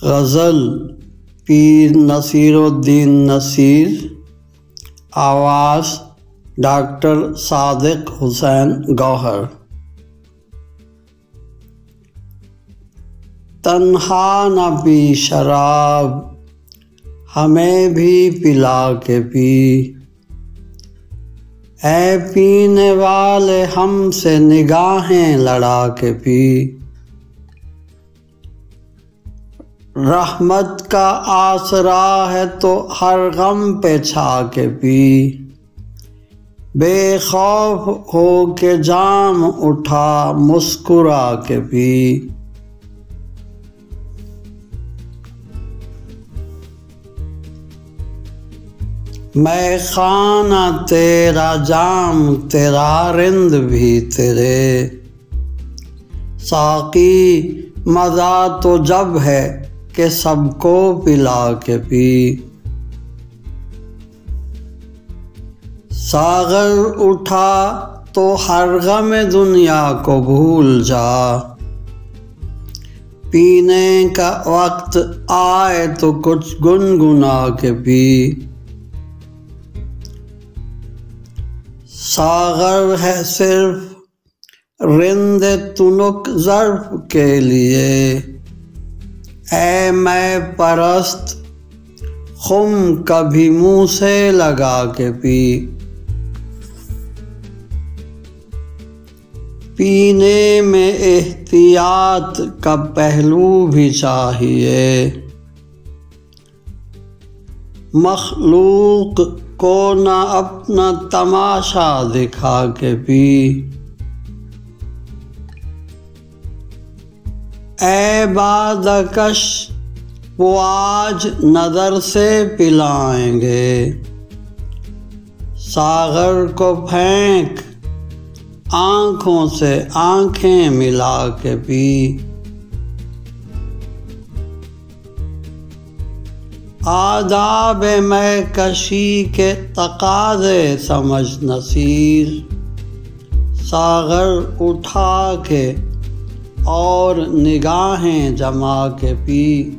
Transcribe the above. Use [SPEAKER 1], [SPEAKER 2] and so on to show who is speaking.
[SPEAKER 1] غزل پیر نصیر الدین نصیر، آواز ڈاکٹر صادق حسین گوہر۔ تنہا نہ پی شراب ہمیں بھی پلا کے پی، اے پینے والے ہم سے نگاہیں لڑا کے پی۔ رحمت کا آسرا ہے تو ہر غم پہ چھا کے پی، بے خوف ہو کے جام اٹھا مسکرا کے پی۔ میں خانہ تیرا جام تیرا رند بھی تیرے، ساقی مزہ تو جب ہے کہ سب کو پلا کے پی۔ ساغر اٹھا تو ہر غم دنیا کو بھول جا، پینے کا وقت آئے تو کچھ گنگنا کے پی۔ ساغر ہے صرف رند تنک ظرف کے لیے، اے میں پرست خم کبھی منہ سے لگا کے پی۔ پینے میں احتیاط کا پہلو بھی چاہیے، مخلوق کو نہ اپنا تماشا دکھا کے پی۔ اے بادکش وہ آج نظر سے پلائیں گے، ساغر کو پھینک آنکھوں سے آنکھیں ملا کے پی۔ آداب میں کشی کے تقاضے سمجھ نصیر، ساغر اٹھا کے اور نگاہیں جما کے پی۔